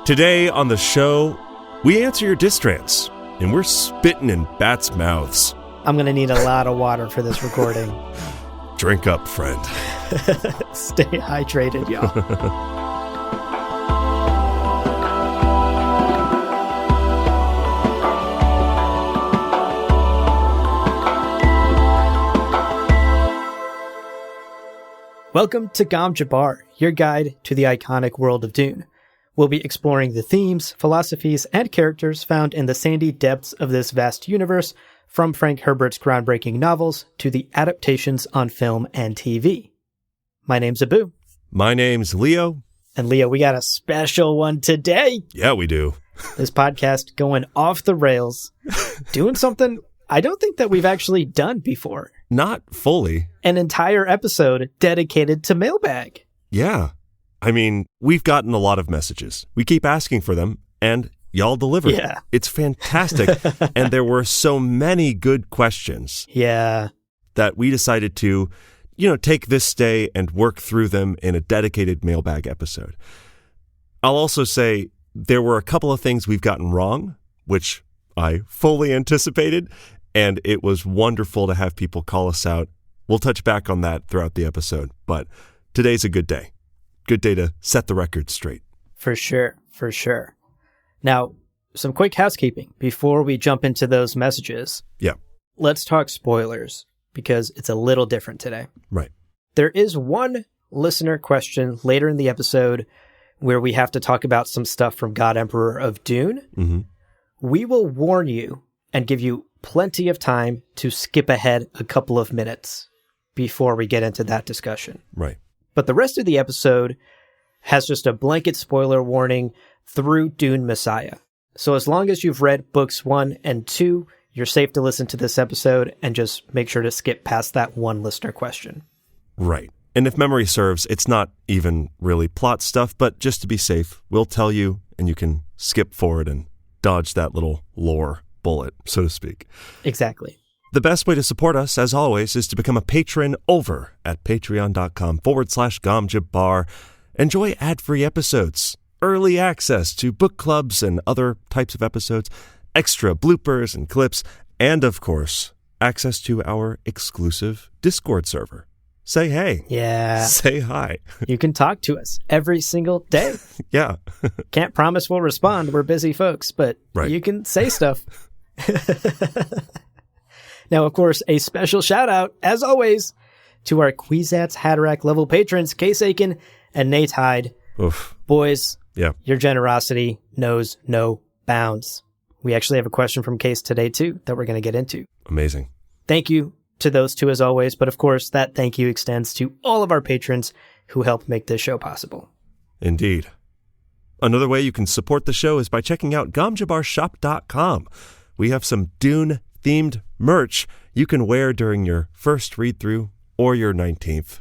Today on the show, we answer your distrans, and we're spitting in bats' mouths. I'm going to need a lot of water for this recording. Drink up, friend. Stay hydrated, y'all. Welcome to Gom Jabbar, your guide to the iconic world of Dune. We'll be exploring the themes, philosophies, and characters found in the sandy depths of this vast universe, from Frank Herbert's groundbreaking novels to the adaptations on film and TV. My name's Abu. My name's Leo. And Leo, we got a special one today. Yeah, we do. This podcast going off the rails, doing something I don't think that we've actually done before. Not fully. An entire episode dedicated to Mailbag. Yeah. I mean, we've gotten a lot of messages. We keep asking for them, and y'all deliver. Yeah. It's fantastic. And there were so many good questions. Yeah. That we decided to, take this day and work through them in a dedicated Mailbag episode. I'll also say there were a couple of things we've gotten wrong, which I fully anticipated, and it was wonderful to have people call us out. We'll touch back on that throughout the episode, but today's a good day. Good day to set the record straight. For sure, for sure. Now, some quick housekeeping before we jump into those messages. Yeah. Let's talk spoilers, because it's a little different today. Right. There is one listener question later in the episode where we have to talk about some stuff from God Emperor of Dune. Mm-hmm. We will warn you and give you plenty of time to skip ahead a couple of minutes before we get into that discussion. Right. But the rest of the episode has just a blanket spoiler warning through Dune Messiah. So as long as you've read books 1 and 2, you're safe to listen to this episode and just make sure to skip past that one listener question. Right. And if memory serves, it's not even really plot stuff, but just to be safe, we'll tell you and you can skip forward and dodge that little lore bullet, so to speak. Exactly. The best way to support us, as always, is to become a patron over at patreon.com/GomJabbar. Enjoy ad-free episodes, early access to book clubs and other types of episodes, extra bloopers and clips, and, of course, access to our exclusive Discord server. Say hey. Yeah. Say hi. You can talk to us every single day. Yeah. Can't promise we'll respond. We're busy folks, but right. You can say stuff. Now, of course, a special shout out, as always, to our Kwisatz Haderach level patrons, Case Aiken and Nate Hyde. Oof. Boys, yeah. Your generosity knows no bounds. We actually have a question from Case today, too, that we're going to get into. Amazing. Thank you to those two, as always. But of course, that thank you extends to all of our patrons who help make this show possible. Indeed. Another way you can support the show is by checking out GomJabbarShop.com. We have some Dune-themed merch you can wear during your first read-through or your 19th.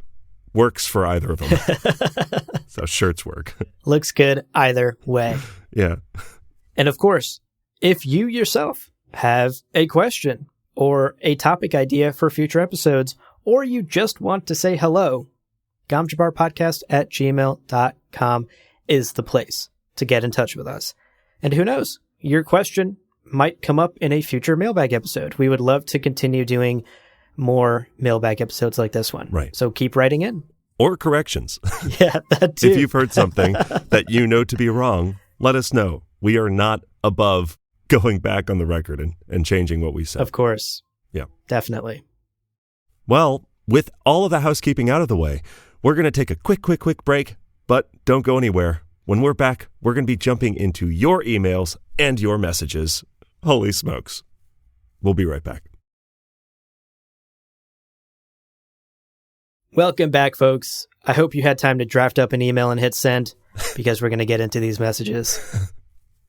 Works for either of them. That's how shirts work. Looks good either way. Yeah. And of course, if you yourself have a question or a topic idea for future episodes, or you just want to say hello, gomjabbarpodcast@gmail.com is the place to get in touch with us. And who knows, your question might come up in a future Mailbag episode. We would love to continue doing more Mailbag episodes like this one. Right. So keep writing in. Or corrections. Yeah, that too. If you've heard something that you know to be wrong, let us know. We are not above going back on the record and changing what we said. Of course. Yeah. Definitely. Well, with all of the housekeeping out of the way, we're going to take a quick break, but don't go anywhere. When we're back, we're going to be jumping into your emails and your messages. Holy smokes. We'll be right back. Welcome back, folks. I hope you had time to draft up an email and hit send, because we're going to get into these messages.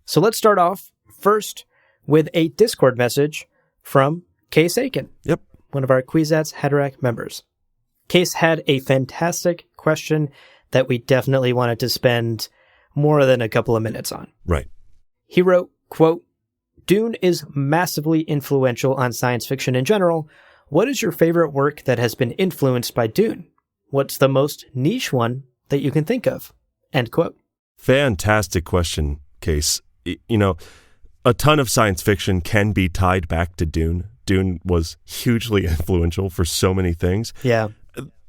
So let's start off first with a Discord message from Case Aiken. Yep. One of our Kwisatz Haderach members. Case had a fantastic question that we definitely wanted to spend more than a couple of minutes on. Right. He wrote, quote, Dune is massively influential on science fiction in general. What is your favorite work that has been influenced by Dune? What's the most niche one that you can think of? End quote. Fantastic question. case. A ton of science fiction can be tied back to Dune. Dune was hugely influential for so many things. Yeah.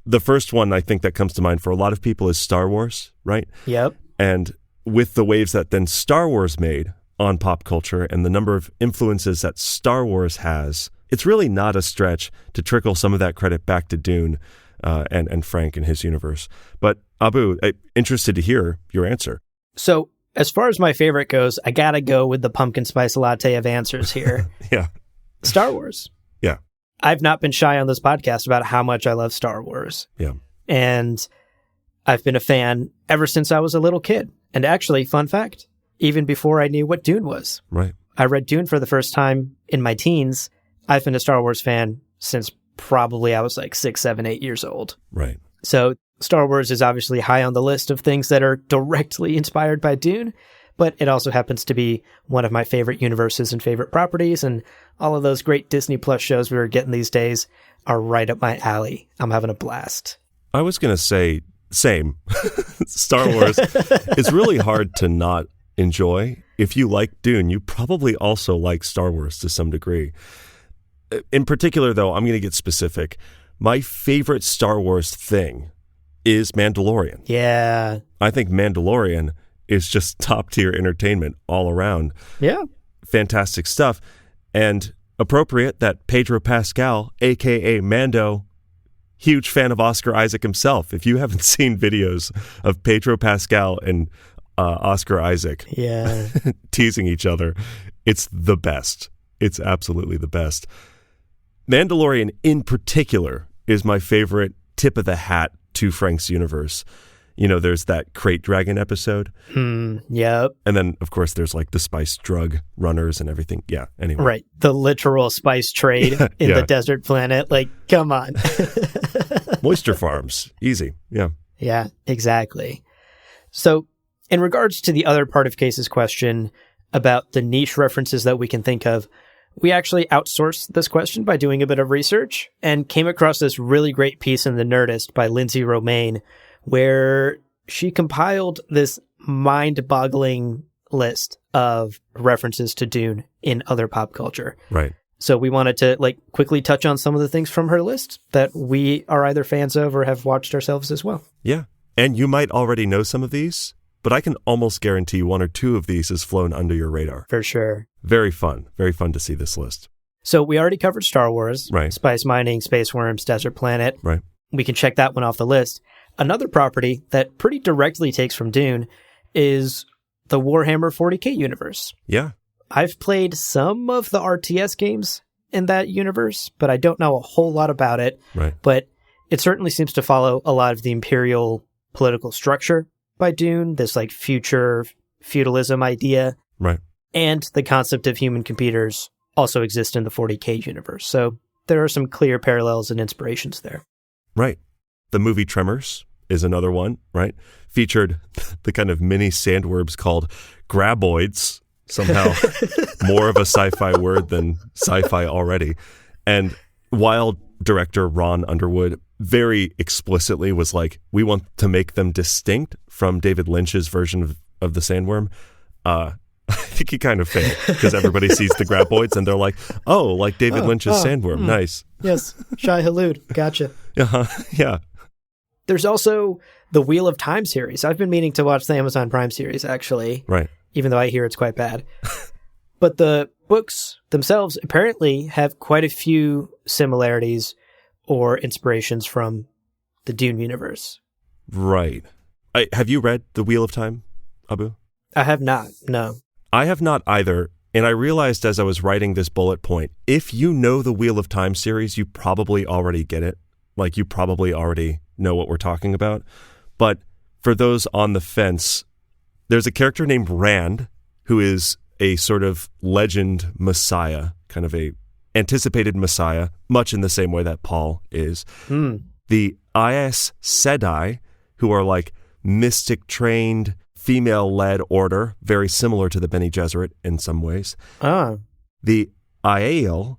The first one I think that comes to mind for a lot of people is Star Wars, right? Yep. And with the waves that then Star Wars made on pop culture and the number of influences that Star Wars has, it's really not a stretch to trickle some of that credit back to Dune and Frank and his universe. But Abu, I'm interested to hear your answer. So as far as my favorite goes, I gotta go with the pumpkin spice latte of answers here. Yeah. Star Wars. Yeah. I've not been shy on this podcast about how much I love Star Wars. Yeah. And I've been a fan ever since I was a little kid. And actually, fun fact, even before I knew what Dune was. Right. I read Dune for the first time in my teens. I've been a Star Wars fan since probably I was like 6, 7, 8 years old. Right. So Star Wars is obviously high on the list of things that are directly inspired by Dune, but it also happens to be one of my favorite universes and favorite properties, and all of those great Disney Plus shows we were getting these days are right up my alley. I'm having a blast. I was going to say, same. Star Wars is really hard to not enjoy. If you like Dune, you probably also like Star Wars to some degree. In particular, though, I'm going to get specific. My favorite Star Wars thing is Mandalorian. Yeah. I think Mandalorian is just top-tier entertainment all around. Yeah. Fantastic stuff. And appropriate that Pedro Pascal, a.k.a. Mando, huge fan of Oscar Isaac himself. If you haven't seen videos of Pedro Pascal and Oscar Isaac teasing each other, it's the best. It's absolutely the best. Mandalorian in particular is my favorite tip of the hat to Frank's universe. There's that Crate Dragon episode. Yep. And then, of course, there's like the spice drug runners and everything. Yeah, anyway. Right. The literal spice trade in the desert planet. Like, come on. Moisture farms. Easy. Yeah. Yeah, exactly. So, in regards to the other part of Case's question about the niche references that we can think of, we actually outsourced this question by doing a bit of research and came across this really great piece in The Nerdist by Lindsay Romaine, where she compiled this mind-boggling list of references to Dune in other pop culture. Right. So we wanted to quickly touch on some of the things from her list that we are either fans of or have watched ourselves as well. Yeah. And you might already know some of these, but I can almost guarantee one or two of these has flown under your radar. For sure. Very fun. Very fun to see this list. So we already covered Star Wars, right? Spice mining, space worms, desert planet. Right. We can check that one off the list. Another property that pretty directly takes from Dune is the Warhammer 40K universe. Yeah. I've played some of the RTS games in that universe, but I don't know a whole lot about it. Right. But it certainly seems to follow a lot of the imperial political structure by Dune, this future feudalism idea. Right. And the concept of human computers also exist in the 40K universe. So there are some clear parallels and inspirations there. Right. The movie Tremors is another one, right? Featured the kind of mini sandworms called graboids, somehow more of a sci-fi word than sci-fi already. And while director Ron Underwood very explicitly was like, we want to make them distinct from David Lynch's version of the sandworm, I think he kind of failed because everybody sees the graboids and they're like, oh, like David Lynch's sandworm. Nice. Yes. Shai Hulud. Gotcha. Yeah. There's also the Wheel of Time series. I've been meaning to watch the Amazon Prime series, actually. Right. Even though I hear it's quite bad. But the books themselves apparently have quite a few similarities or inspirations from the Dune universe. Right. Have you read The Wheel of Time, Abu? I have not, no. I have not either. And I realized as I was writing this bullet point, if you know the Wheel of Time series, you probably already get it. You probably already know what we're talking about. But for those on the fence, there's a character named Rand who is a sort of legend messiah, kind of a anticipated messiah, much in the same way that Paul is. The Aes Sedai, who are mystic-trained, female-led order, very similar to the Bene Gesserit in some ways. The Aiel,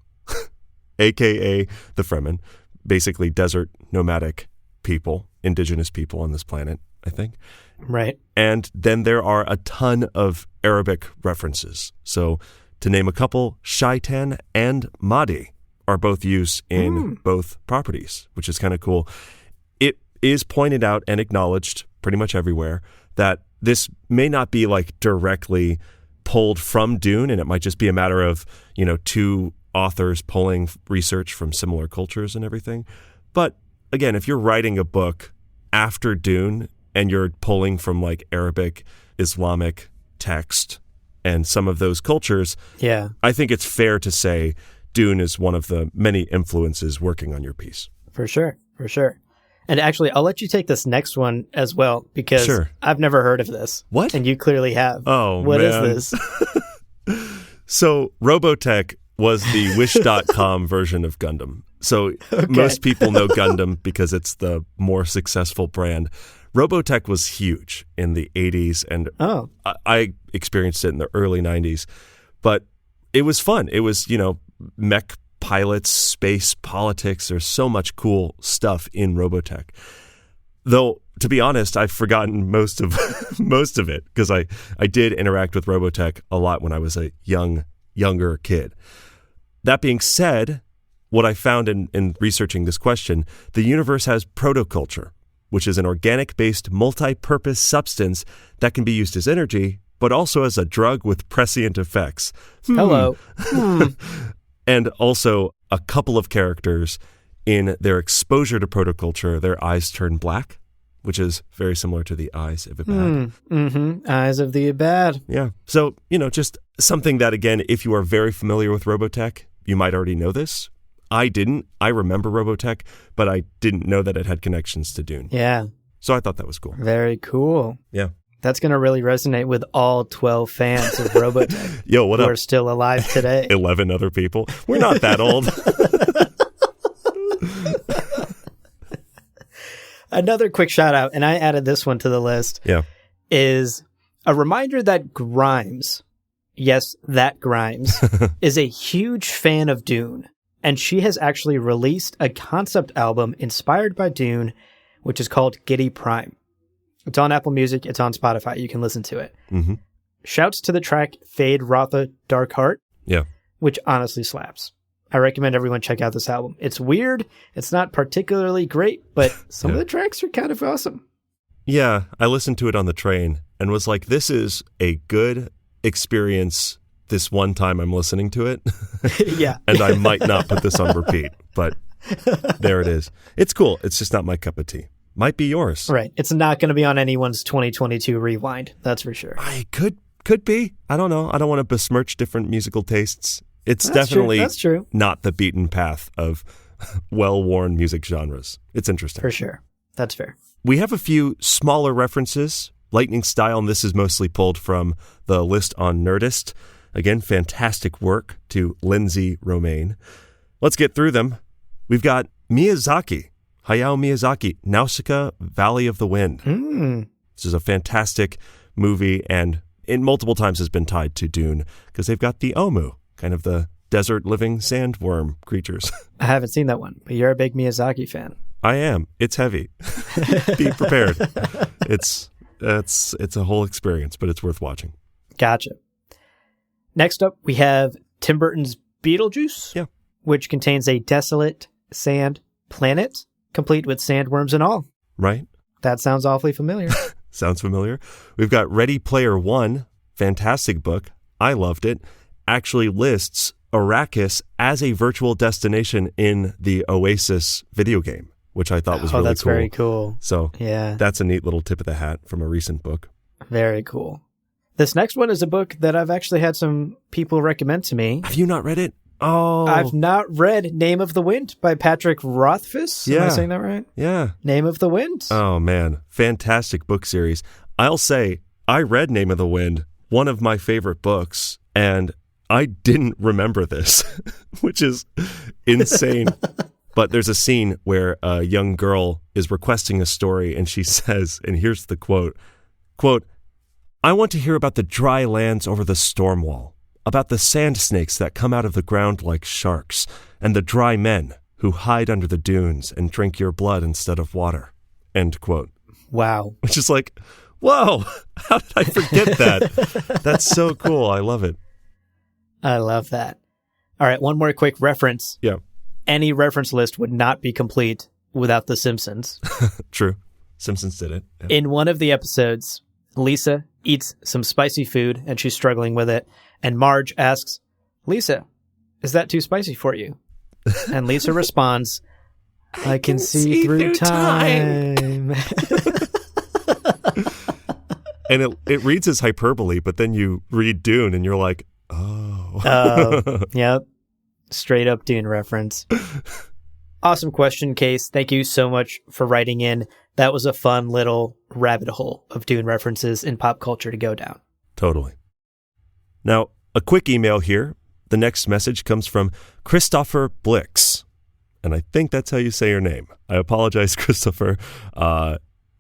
a.k.a. the Fremen, basically desert nomadic people, indigenous people on this planet, I think. Right. And then there are a ton of Arabic references. So to name a couple, shaitan and Mahdi are both used in both properties, which is kind of cool. It is pointed out and acknowledged pretty much everywhere that this may not be like directly pulled from Dune, and it might just be a matter of, two authors pulling research from similar cultures and everything. But again, if you're writing a book after Dune and you're pulling from like Arabic, Islamic text and some of those cultures, I think it's fair to say Dune is one of the many influences working on your piece. For sure. And actually, I'll let you take this next one as well, because I've never heard of this. What? And you clearly have. Oh, What man. is this? So Robotech was the Wish.com version of Gundam. So most people know Gundam because it's the more successful brand. Robotech was huge in the 80s, and I experienced it in the early 90s. But it was fun. It was, mech pilots, space politics. There's so much cool stuff in Robotech. Though, to be honest, I've forgotten most of it because I did interact with Robotech a lot when I was a younger kid. That being said, what I found in researching this question, the universe has protoculture, which is an organic-based multi-purpose substance that can be used as energy, but also as a drug with prescient effects. Hello. And also a couple of characters, in their exposure to protoculture, their eyes turn black, which is very similar to the eyes of Ibad. Eyes of the Ibad. Yeah. So, just something that, again, if you are very familiar with Robotech, you might already know this. I didn't. I remember Robotech, but I didn't know that it had connections to Dune. Yeah. So I thought that was cool. Very cool. Yeah. That's going to really resonate with all 12 fans of Robotech. Yo, what who up? are still alive today. 11 other people. We're not that old. Another quick shout out, and I added this one to the list, is a reminder that Grimes, yes, that Grimes, is a huge fan of Dune. And she has actually released a concept album inspired by Dune, which is called Giddy Prime. It's on Apple Music. It's on Spotify. You can listen to it. Shouts to the track Fade Rotha Dark Heart, which honestly slaps. I recommend everyone check out this album. It's weird. It's not particularly great, but some of the tracks are kind of awesome. Yeah, I listened to it on the train and was like, this is a good experience this one time I'm listening to it. And I might not put this on repeat, but there it is. It's cool. It's just not my cup of tea. Might be yours. Right. It's not going to be on anyone's 2022 rewind. That's for sure. I could be. I don't know. I don't want to besmirch different musical tastes. It's definitely not the beaten path of well-worn music genres. It's interesting. For sure. That's fair. We have a few smaller references, lightning style, and this is mostly pulled from the list on Nerdist. Again, fantastic work to Lindsay Romaine. Let's get through them. We've got Miyazaki, Hayao Miyazaki, Nausicaa, Valley of the Wind. This is a fantastic movie, and it multiple times has been tied to Dune because they've got the Omu, kind of the desert living sandworm creatures. I haven't seen that one, but you're a big Miyazaki fan. I am. It's heavy. Be prepared. It's a whole experience, but it's worth watching. Gotcha. Next up, we have Tim Burton's Beetlejuice, which contains a desolate sand planet, complete with sandworms and all. Right. That sounds awfully familiar. Sounds familiar. We've got Ready Player One, fantastic book. I loved it. Actually lists Arrakis as a virtual destination in the Oasis video game, which I thought was really cool. Oh, that's very cool. So that's a neat little tip of the hat from a recent book. Very cool. This next one is a book that I've actually had some people recommend to me. Have you not read it? Oh. I've not read Name of the Wind by Patrick Rothfuss. Am I saying that right? Yeah. Name of the Wind. Oh, man. Fantastic book series. I'll say, I read Name of the Wind, one of my favorite books, and I didn't remember this, which is insane. But there's a scene where a young girl is requesting a story, and she says, and here's the quote, "I want to hear about the dry lands over the storm wall, about the sand snakes that come out of the ground like sharks, and the dry men who hide under the dunes and drink your blood instead of water." End quote. Wow. Which is like, Whoa, how did I forget that? That's so cool. I love it. I love that. All right, one more quick reference. Yeah. Any reference list would not be complete without The Simpsons. True. Simpsons did it. Yeah. In one of the episodes, Lisa eats some spicy food and she's struggling with it. And Marge asks, Lisa, is that too spicy for you? And Lisa responds, I can see through time. And it reads as hyperbole, but then you read Dune and you're like, oh. Yep. Straight up Dune reference. Awesome question, Case. Thank you so much for writing in. That was a fun little rabbit hole of Dune references in pop culture to go down. Totally. Now, a quick email here. The next message comes from Christopher Blix. And I think that's how you say your name. I apologize, Christopher.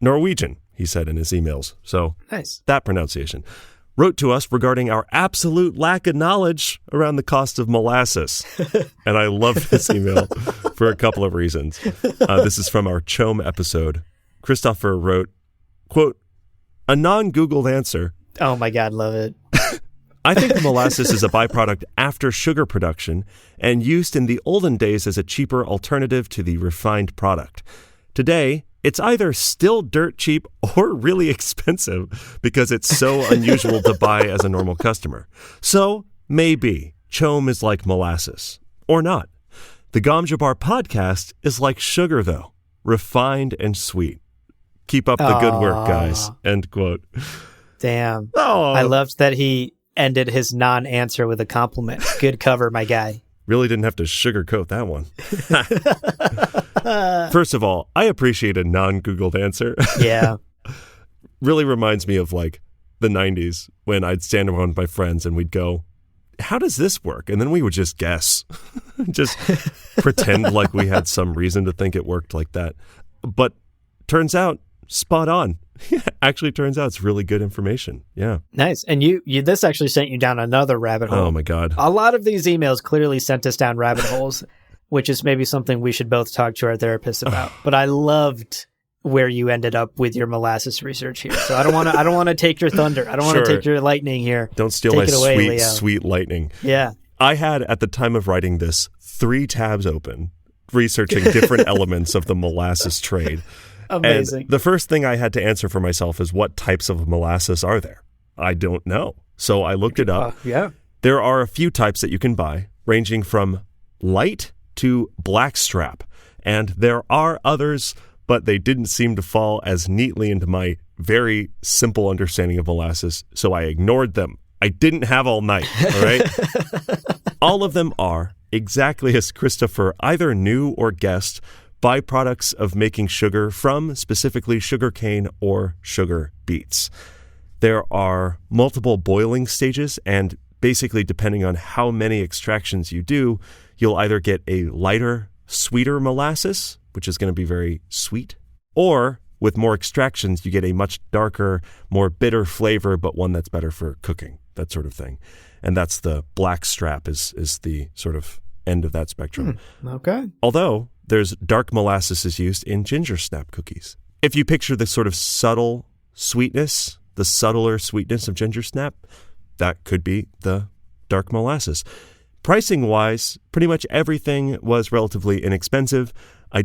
Norwegian, he said in his emails. So nice. That pronunciation. Wrote to us regarding our absolute lack of knowledge around the cost of molasses. And I love this email for a couple of reasons. This is from our Chome episode. Christopher wrote, quote, a non-Googled answer. Oh my God, love it. I think the molasses is a byproduct after sugar production and used in the olden days as a cheaper alternative to the refined product. Today, it's either still dirt cheap or really expensive because it's so unusual to buy as a normal customer. So maybe Chome is like molasses, or not. The Gom Jabbar podcast is like sugar, though, refined and sweet. Keep up the good work, guys. End quote. Damn. Oh. I loved that he ended his non-answer with a compliment. Good cover, my guy. Really didn't have to sugarcoat that one. First of all, I appreciate a non-Googled answer. Yeah. Really reminds me of like the 90s when I'd stand around with my friends and we'd go, how does this work? And then we would just guess, just pretend like we had some reason to think it worked like that. But turns out, spot on. Actually, turns out it's really good information. Yeah. Nice. And you this actually sent you down another rabbit hole. Oh my God. A lot of these emails clearly sent us down rabbit holes, which is maybe something we should both talk to our therapist about. But I loved where you ended up with your molasses research here. So I don't want to take your thunder. I don't want to take your lightning here. Don't steal take my it away, sweet, Leo. sweet lightning. Yeah. I had, at the time of writing this, 3 tabs open, researching different elements of the molasses trade. Amazing. And the first thing I had to answer for myself is, what types of molasses are there? I don't know. So I looked it up. Yeah. There are a few types that you can buy, ranging from light to blackstrap. And there are others, but they didn't seem to fall as neatly into my very simple understanding of molasses, so I ignored them. I didn't have all night, all right? All of them are, exactly as Christopher either knew or guessed, byproducts of making sugar from specifically sugarcane or sugar beets. There are multiple boiling stages, and basically depending on how many extractions you do, you'll either get a lighter, sweeter molasses, which is going to be very sweet, or with more extractions, you get a much darker, more bitter flavor, but one that's better for cooking, that sort of thing. And that's the black strap is the sort of end of that spectrum. Okay. Although there's dark molasses is used in ginger snap cookies. If you picture the sort of subtle sweetness, the subtler sweetness of ginger snap, that could be the dark molasses. Pricing-wise, pretty much everything was relatively inexpensive. I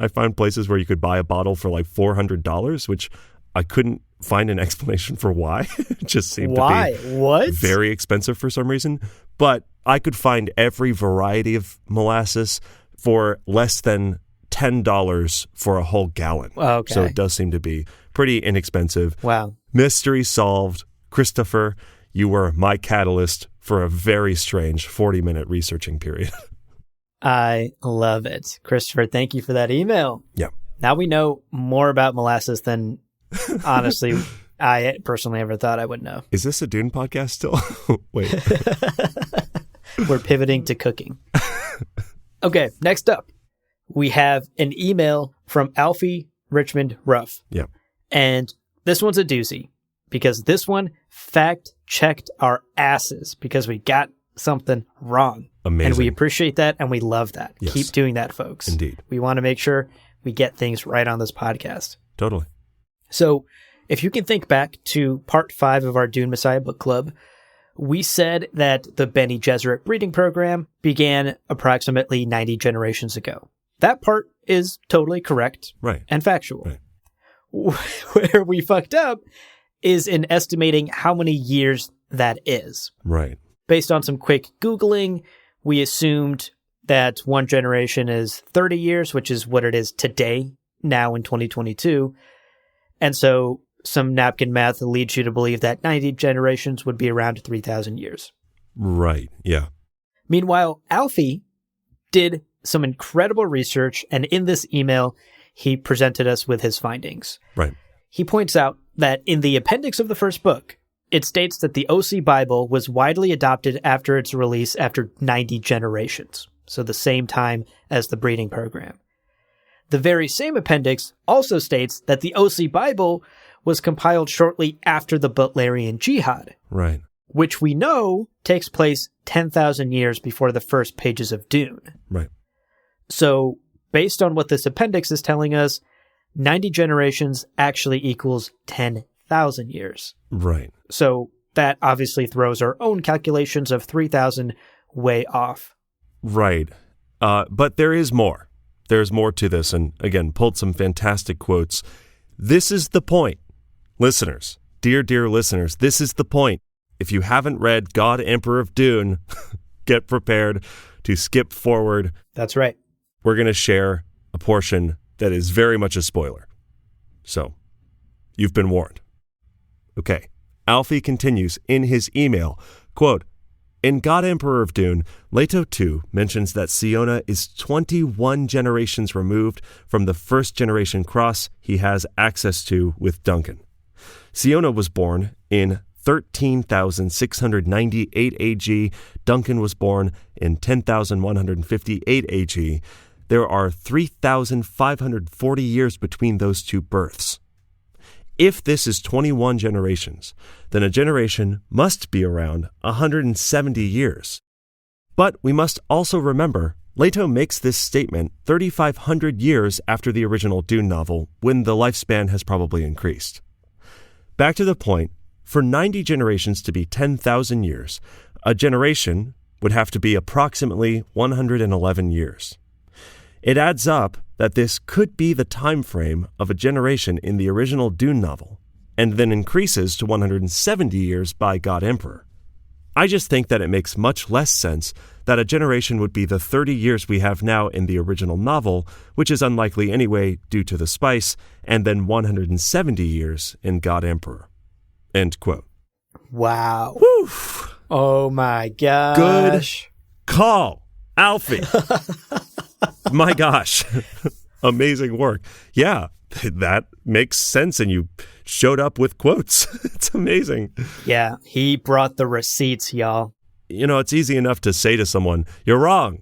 found places where you could buy a bottle for like $400, which I couldn't find an explanation for why. It just seemed to be very expensive for some reason. But I could find every variety of molasses for less than $10 for a whole gallon. Okay. So it does seem to be pretty inexpensive. Wow. Mystery solved. Christopher, you were my catalyst for a very strange 40-minute researching period. I love it. Christopher, thank you for that email. Yeah. Now we know more about molasses than, honestly, I personally ever thought I would know. Is this a Dune podcast still? Wait. We're pivoting to cooking. Okay, next up, we have an email from Alfie Richmond Ruff. Yeah. And this one's a doozy because this one fact-checked our asses because we got something wrong. Amazing. And we appreciate that and we love that. Yes. Keep doing that, folks. Indeed. We want to make sure we get things right on this podcast. Totally. So If you can think back to part 5 of our Dune Messiah book club, we said that the Bene Gesserit breeding program began approximately 90 generations ago. That part is totally correct and factual. Right. Where we fucked up is in estimating how many years that is. Right. Based on some quick Googling, we assumed that one generation is 30 years, which is what it is today, now in 2022. And so some napkin math leads you to believe that 90 generations would be around 3,000 years. Right, yeah. Meanwhile, Alfie did some incredible research, and in this email, he presented us with his findings. Right. He points out that in the appendix of the first book, it states that the OC Bible was widely adopted after its release after 90 generations, so the same time as the breeding program. The very same appendix also states that the OC Bible was compiled shortly after the Butlerian Jihad, Right. which we know takes place 10,000 years before the first pages of Dune. Right. So, based on what this appendix is telling us, 90 generations actually equals 10,000 years. Right. So, that obviously throws our own calculations of 3,000 way off. Right. But there is more. There's more to this, and again, pulled some fantastic quotes. This is the point. Listeners, dear listeners, this is the point. If you haven't read God, Emperor of Dune, get prepared to skip forward. That's right. We're going to share a portion that is very much a spoiler. So, you've been warned. Okay. Alfie continues in his email, quote, in God, Emperor of Dune, Leto II mentions that Siona is 21 generations removed from the first generation cross he has access to with Duncan. Siona was born in 13,698 AG. Duncan was born in 10,158 AG. There are 3,540 years between those two births. If this is 21 generations, then a generation must be around 170 years. But we must also remember, Leto makes this statement 3,500 years after the original Dune novel, when the lifespan has probably increased. Back to the point, for 90 generations to be 10,000 years, a generation would have to be approximately 111 years. It adds up that this could be the time frame of a generation in the original Dune novel, and then increases to 170 years by God Emperor. I just think that it makes much less sense that a generation would be the 30 years we have now in the original novel, which is unlikely anyway due to the spice, and then 170 years in God Emperor. End quote. Wow. Woo! Oh my gosh. Good call, Alfie. My gosh. Amazing work. Yeah, that makes sense, and you showed up with quotes. It's amazing. Yeah, he brought the receipts, y'all. You know, it's easy enough to say to someone, you're wrong.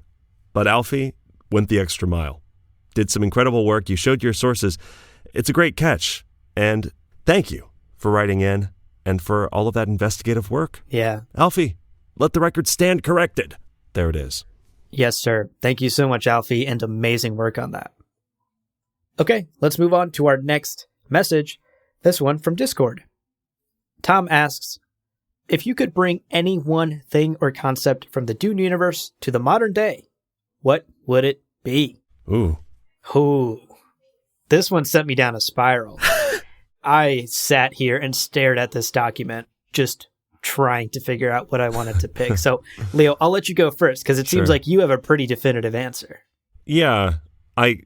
But Alfie went the extra mile. Did some incredible work. You showed your sources. It's a great catch. And thank you for writing in and for all of that investigative work. Yeah. Alfie, let the record stand corrected. There it is. Yes, sir. Thank you so much, Alfie, and amazing work on that. Okay, let's move on to our next message, this one from Discord. Tom asks, if you could bring any one thing or concept from the Dune universe to the modern day, what would it be? Ooh. This one sent me down a spiral. I sat here and stared at this document, just trying to figure out what I wanted to pick. So, Leo, I'll let you go first, because it seems like you have a pretty definitive answer. Yeah, I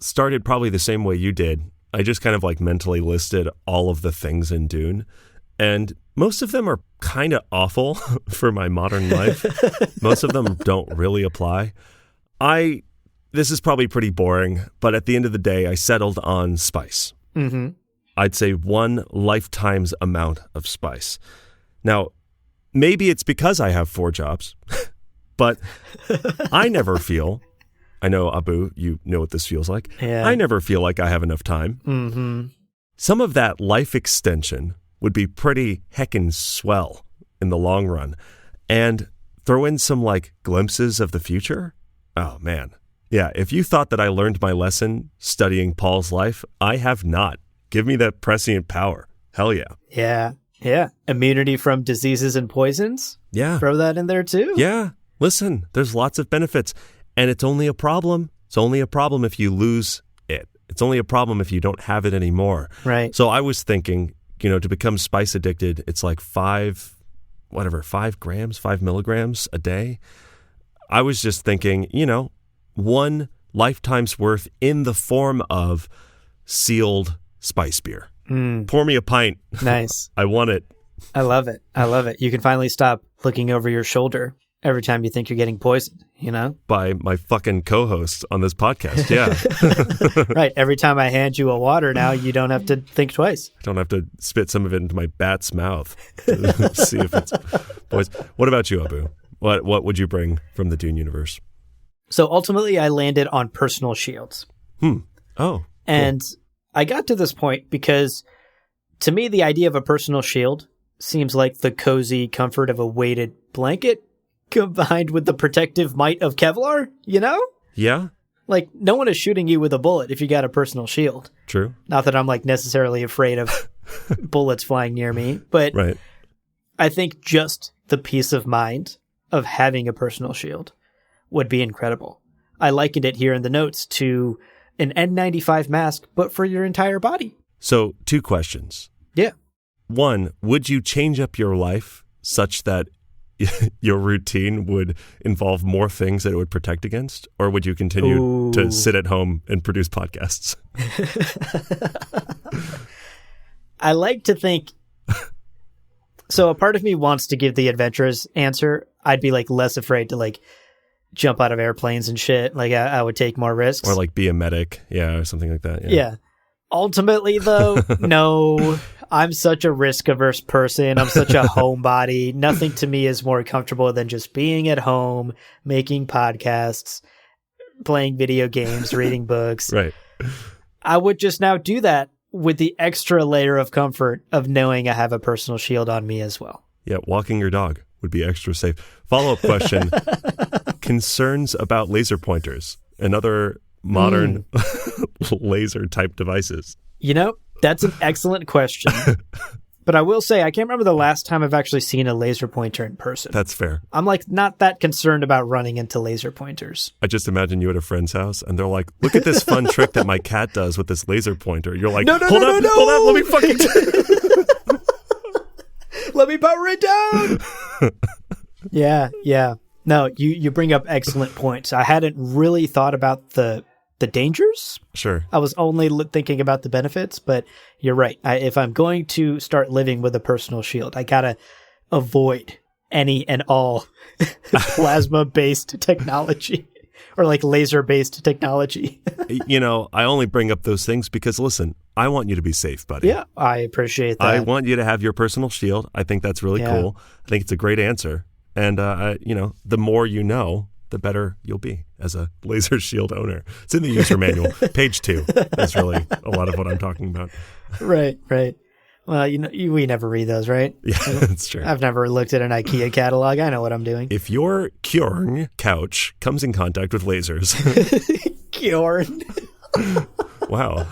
started probably the same way you did. I just kind of mentally listed all of the things in Dune, and most of them are kind of awful for my modern life. Most of them don't really apply. This is probably pretty boring, but at the end of the day, I settled on spice. Mm-hmm. I'd say one lifetime's amount of spice. Now, maybe it's because I have 4 jobs, but I never feel, I know, Abu, you know what this feels like. Yeah. I never feel like I have enough time. Mm-hmm. Some of that life extension would be pretty heckin' swell in the long run. And throw in some glimpses of the future. Oh, man. Yeah, if you thought that I learned my lesson studying Paul's life, I have not. Give me that prescient power. Hell yeah. Yeah. Yeah. Immunity from diseases and poisons. Yeah. Throw that in there too. Yeah. Listen, there's lots of benefits. And it's only a problem. It's only a problem if you lose it. It's only a problem if you don't have it anymore. Right. So I was thinking, to become spice addicted, it's like 5 grams, 5 milligrams a day. I was just thinking, one lifetime's worth in the form of sealed spice beer. Pour me a pint. Nice. I want it. I love it. I love it. You can finally stop looking over your shoulder every time you think you're getting poisoned, By my fucking co-host on this podcast, yeah. Right. Every time I hand you a water now, you don't have to think twice. I don't have to spit some of it into my bat's mouth to see if it's poison. What about you, Abu? What would you bring from the Dune universe? So ultimately, I landed on personal shields. Oh, cool. And I got to this point because, to me, the idea of a personal shield seems like the cozy comfort of a weighted blanket combined with the protective might of Kevlar, Yeah. Like, no one is shooting you with a bullet if you got a personal shield. True. Not that I'm, necessarily afraid of bullets flying near me, but right. I think just the peace of mind of having a personal shield would be incredible. I likened it here in the notes to an N95 mask, but for your entire body. So 2 questions. Yeah. 1, would you change up your life such that your routine would involve more things that it would protect against? Or would you continue to sit at home and produce podcasts? I like to think... So a part of me wants to give the adventurous answer. I'd be less afraid to jump out of airplanes and shit. I would take more risks. Or be a medic. Yeah, or something like that. Yeah. Ultimately, though, no, I'm such a risk-averse person. I'm such a homebody. Nothing to me is more comfortable than just being at home, making podcasts, playing video games, reading books. Right. I would just now do that with the extra layer of comfort of knowing I have a personal shield on me as well. Yeah, walking your dog would be extra safe. Follow-up question. Concerns about laser pointers and other modern laser-type devices? That's an excellent question. But I will say, I can't remember the last time I've actually seen a laser pointer in person. That's fair. I'm not that concerned about running into laser pointers. I just imagine you at a friend's house and they're like, look at this fun trick that my cat does with this laser pointer. You're like, hold up, let me fucking... Let me power it down. Yeah. No, you bring up excellent points. I hadn't really thought about the dangers. Sure. I was only thinking about the benefits, but you're right. If I'm going to start living with a personal shield, I gotta avoid any and all plasma-based technology or laser-based technology. I only bring up those things because, listen, I want you to be safe, buddy. Yeah, I appreciate that. I want you to have your personal shield. I think that's really cool. I think it's a great answer. And, the more you know, the better you'll be as a laser shield owner. It's in the user manual. Page 2. That's really a lot of what I'm talking about. Right. Well, we never read those, right? Yeah, that's true. I've never looked at an IKEA catalog. I know what I'm doing. If your Kjorn couch comes in contact with lasers... Kjorn. Wow.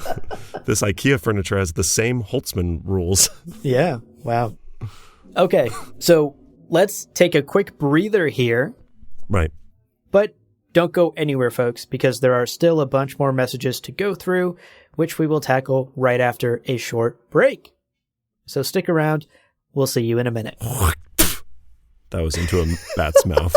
This IKEA furniture has the same Holtzman rules. Yeah. Wow. Okay. So let's take a quick breather here. Right. But don't go anywhere, folks, because there are still a bunch more messages to go through, which we will tackle right after a short break. So stick around. We'll see you in a minute. That was into a bat's mouth.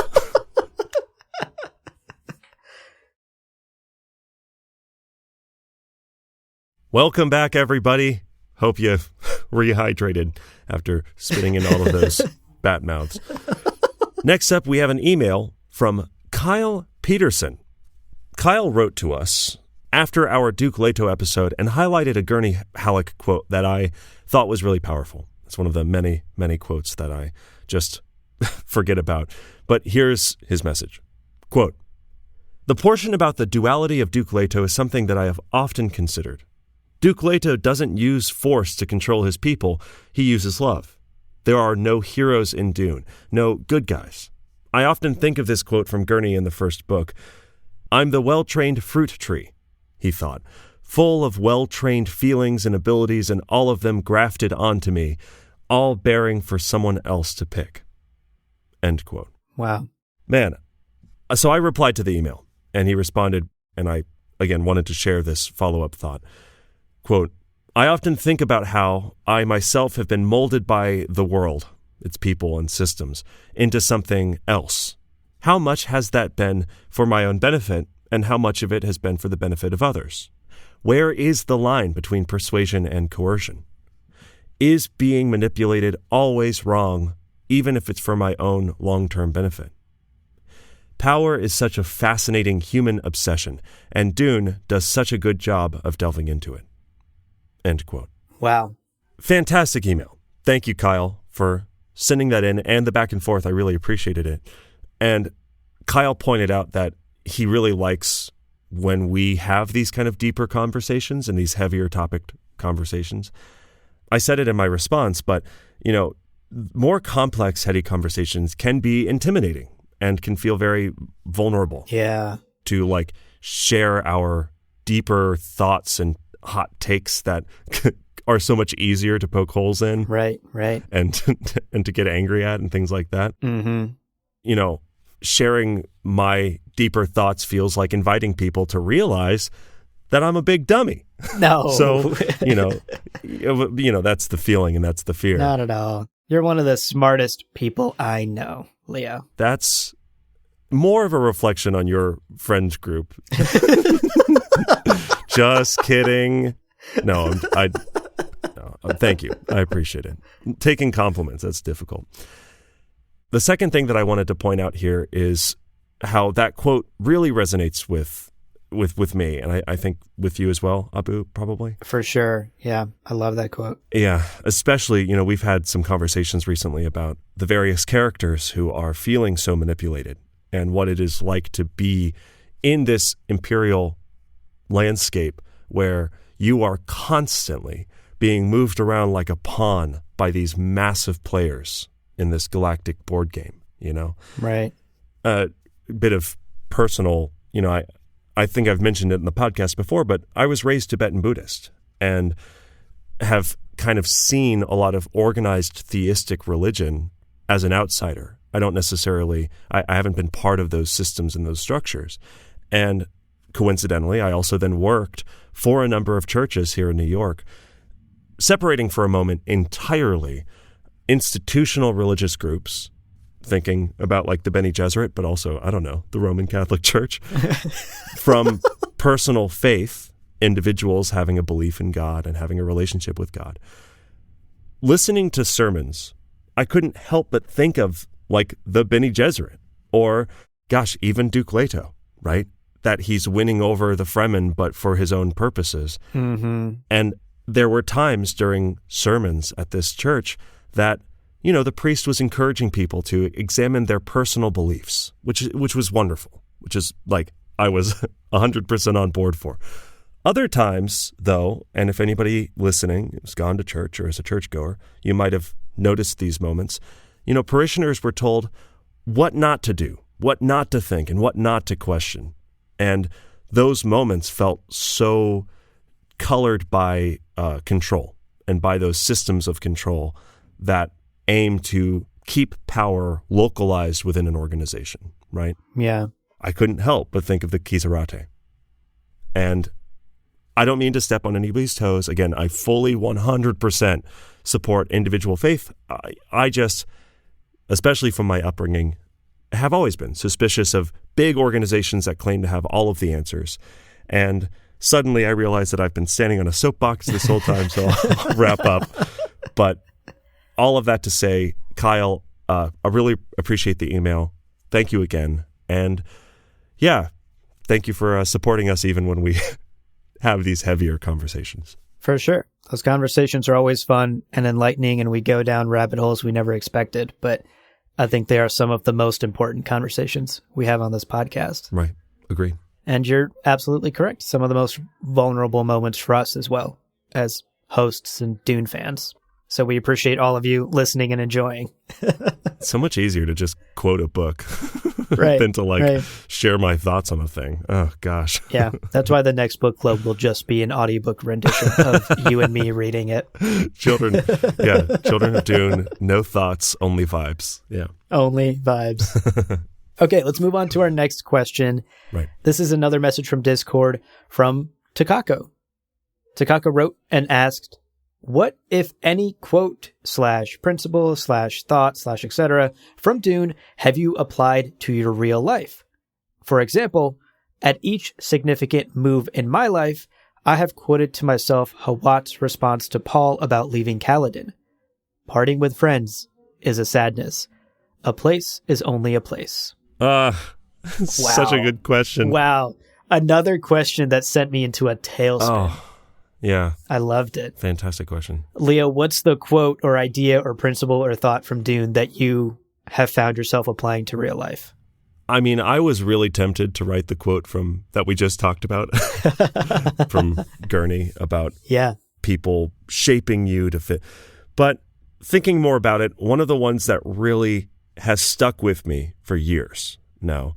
Welcome back, everybody. Hope you rehydrated after spitting in all of those bat mouths. Next up, we have an email from Kyle Peterson. Kyle wrote to us after our Duke Leto episode and highlighted a Gurney Halleck quote that I thought was really powerful. It's one of the many, many quotes that I just forget about. But here's his message. Quote, "The portion about the duality of Duke Leto is something that I have often considered. Duke Leto doesn't use force to control his people. He uses love. There are no heroes in Dune, no good guys. I often think of this quote from Gurney in the first book. I'm the well-trained fruit tree, he thought, full of well-trained feelings and abilities, and all of them grafted onto me, all bearing for someone else to pick. End quote. Wow. Man, so I replied to the email, and he responded, and I, again, wanted to share this follow-up thought. Quote, I often think about how I myself have been molded by the world, its people and systems, into something else. How much has that been for my own benefit, and how much of it has been for the benefit of others? Where is the line between persuasion and coercion? Is being manipulated always wrong, even if it's for my own long-term benefit? Power is such a fascinating human obsession, and Dune does such a good job of delving into it. End quote. Wow. Fantastic email. Thank you, Kyle, for sending that in and the back and forth. I really appreciated it. And Kyle pointed out that he really likes when we have these kind of deeper conversations and these heavier topic conversations. I said it in my response, but, more complex, heady conversations can be intimidating and can feel very vulnerable. Yeah. To share our deeper thoughts and hot takes that are so much easier to poke holes in. Right. And to get angry at and things like that. Mm-hmm. Sharing my deeper thoughts feels like inviting people to realize that I'm a big dummy. No. So, that's the feeling and that's the fear. Not at all. You're one of the smartest people I know, Leo. That's more of a reflection on your friend group. Just kidding. No, thank you. I appreciate it. Taking compliments, that's difficult. The second thing that I wanted to point out here is how that quote really resonates with me, and I think with you as well, Abu, probably. For sure. Yeah, I love that quote. Yeah, especially, we've had some conversations recently about the various characters who are feeling so manipulated and what it is like to be in this imperial landscape where you are constantly being moved around like a pawn by these massive players in this galactic board game, Right. A bit of personal, I think I've mentioned it in the podcast before, but I was raised Tibetan Buddhist and have kind of seen a lot of organized theistic religion as an outsider. I don't necessarily, I haven't been part of those systems and those structures. And coincidentally, I also then worked for a number of churches here in New York, separating for a moment entirely institutional religious groups, thinking about the Bene Gesserit, but also, the Roman Catholic Church, from personal faith, individuals having a belief in God and having a relationship with God. Listening to sermons, I couldn't help but think of the Bene Gesserit, or, even Duke Leto, right? That he's winning over the Fremen, but for his own purposes. Mm-hmm. And there were times during sermons at this church that, the priest was encouraging people to examine their personal beliefs, which was wonderful, which is I was 100% on board for. Other times, though, and if anybody listening has gone to church or is a churchgoer, you might have noticed these moments. Parishioners were told what not to do, what not to think, and what not to question. And those moments felt so colored by control and by those systems of control that aim to keep power localized within an organization, right? Yeah. I couldn't help but think of the Kizarate. And I don't mean to step on anybody's toes. Again, I fully 100% support individual faith. I just, especially from my upbringing, have always been suspicious of big organizations that claim to have all of the answers. And suddenly I realized that I've been standing on a soapbox this whole time, so I'll wrap up. But all of that to say, Kyle, I really appreciate the email. Thank you again. And yeah, thank you for supporting us even when we have these heavier conversations. For sure. Those conversations are always fun and enlightening, and we go down rabbit holes we never expected. But I think they are some of the most important conversations we have on this podcast. Right. Agreed. And you're absolutely correct. Some of the most vulnerable moments for us as well, as hosts and Dune fans. So we appreciate all of you listening and enjoying. It's so much easier to just quote a book. Right. than to right. share my thoughts on a thing. Oh gosh. Yeah, that's why the next book club will just be an audiobook rendition of you and me reading it. Children of Dune, no thoughts, only vibes. Yeah. Only vibes. Okay, let's move on to our next question. Right. This is another message from Discord from Takako. Takako wrote and asked, what, if any, quote / principle / thought / etc. from Dune have you applied to your real life? For example, at each significant move in my life, I have quoted to myself Hawat's response to Paul about leaving Kaladin. Parting with friends is a sadness. A place is only a place. Such a good question. Wow. Another question that sent me into a tailspin. Oh, yeah. I loved it. Fantastic question. Leo, what's the quote or idea or principle or thought from Dune that you have found yourself applying to real life? I mean, I was really tempted to write the quote that we just talked about from Gurney about people shaping you to fit. But thinking more about it, one of the ones that really has stuck with me for years now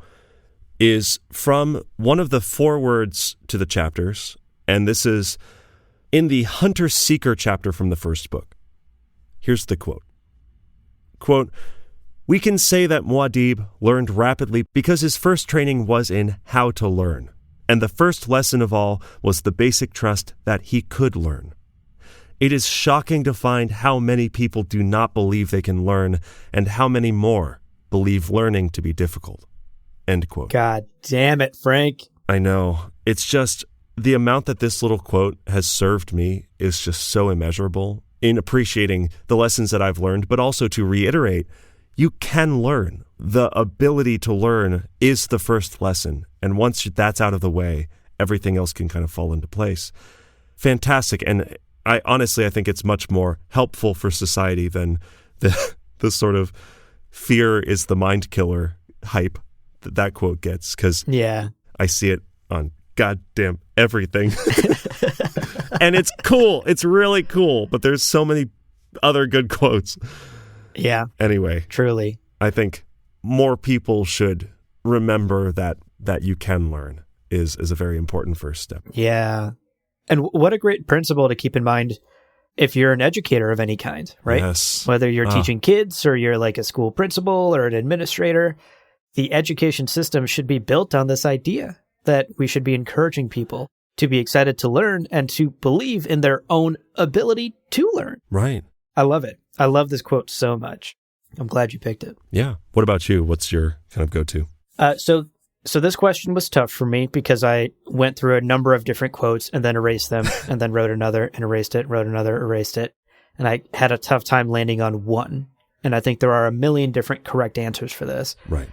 is from one of the forewords to the chapters, and this is in the Hunter-Seeker chapter from the first book. Here's the quote. Quote, "We can say that Muad'Dib learned rapidly because his first training was in how to learn, and the first lesson of all was the basic trust that he could learn. It is shocking to find how many people do not believe they can learn, and how many more believe learning to be difficult." End quote. God damn it, Frank. I know. It's just the amount that this little quote has served me is just so immeasurable in appreciating the lessons that I've learned, but also to reiterate, you can learn. The ability to learn is the first lesson. And once that's out of the way, everything else can kind of fall into place. Fantastic. And I think it's much more helpful for society than the sort of fear is the mind killer hype that quote gets. Because I see it on goddamn everything. And it's cool. It's really cool. But there's so many other good quotes. Yeah. Anyway. Truly. I think more people should remember that you can learn is a very important first step. Yeah. And what a great principle to keep in mind if you're an educator of any kind, right? Yes. Whether you're teaching kids or you're like a school principal or an administrator, the education system should be built on this idea that we should be encouraging people to be excited to learn and to believe in their own ability to learn. Right. I love it. I love this quote so much. I'm glad you picked it. Yeah. What about you? What's your kind of go-to? So this question was tough for me because I went through a number of different quotes and then erased them and then wrote another and erased it, wrote another, erased it. And I had a tough time landing on one. And I think there are a million different correct answers for this. Right.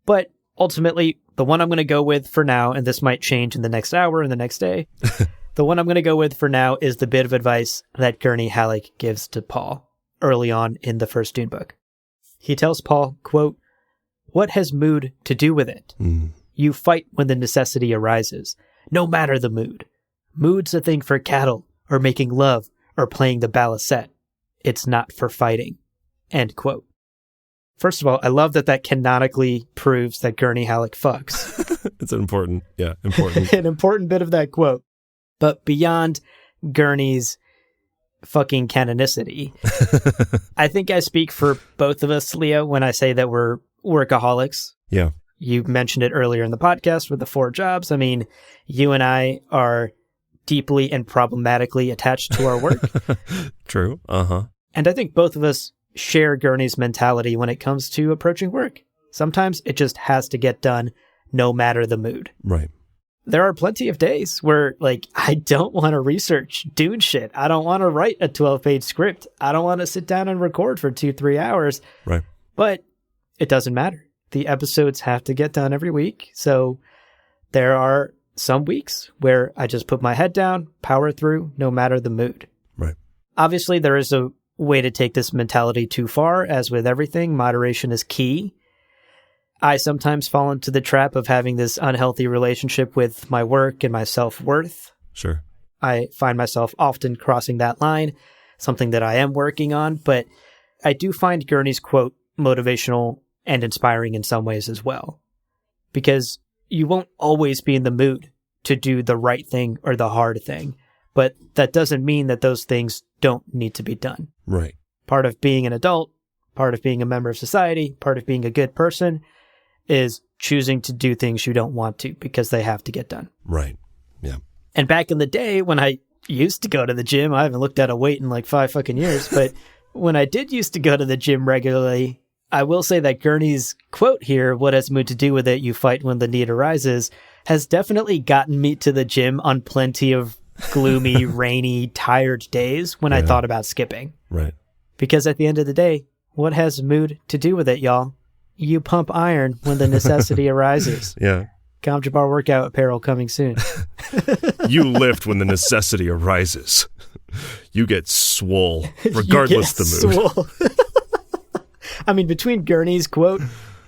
But ultimately, the one I'm going to go with for now, and this might change in the next hour and the next day, the one I'm going to go with for now is the bit of advice that Gurney Halleck gives to Paul early on in the first Dune book. He tells Paul, quote, "What has mood to do with it? You fight when the necessity arises, no matter the mood. Mood's a thing for cattle, or making love, or playing the balisette. It's not for fighting." End quote. First of all, I love that canonically proves that Gurney Halleck fucks. It's important. An important bit of that quote. But beyond Gurney's fucking canonicity, I think I speak for both of us, Leo, when I say that we're workaholics. Yeah. You mentioned it earlier in the podcast with the 4 jobs. I mean, you and I are deeply and problematically attached to our work. True. Uh-huh. And I think both of us share Gurney's mentality when it comes to approaching work. Sometimes it just has to get done no matter the mood. Right. There are plenty of days where, like, I don't want to research Dune shit. I don't want to write a 12-page script. I don't want to sit down and record for 2-3 hours. Right. But it doesn't matter. The episodes have to get done every week. So there are some weeks where I just put my head down, power through, no matter the mood. Right. Obviously, there is a way to take this mentality too far. As with everything, moderation is key. I sometimes fall into the trap of having this unhealthy relationship with my work and my self-worth. Sure. I find myself often crossing that line, something that I am working on, but I do find Gurney's quote motivational and inspiring in some ways as well. Because you won't always be in the mood to do the right thing or the hard thing, but that doesn't mean that those things don't need to be done. Right. Part of being an adult, part of being a member of society, part of being a good person is choosing to do things you don't want to because they have to get done. Right. Yeah. And back in the day when I used to go to the gym, I haven't looked at a weight in like 5 fucking years, but when I did used to go to the gym regularly, I will say that Gurney's quote here, "What has mood to do with it? You fight when the need arises," has definitely gotten me to the gym on plenty of gloomy, rainy, tired days when I thought about skipping. Right. Because at the end of the day, what has mood to do with it, y'all? You pump iron when the necessity arises. Yeah. Com Jabbar workout apparel coming soon. You lift when the necessity arises. You get swole, regardless the mood. I mean, between Gurney's quote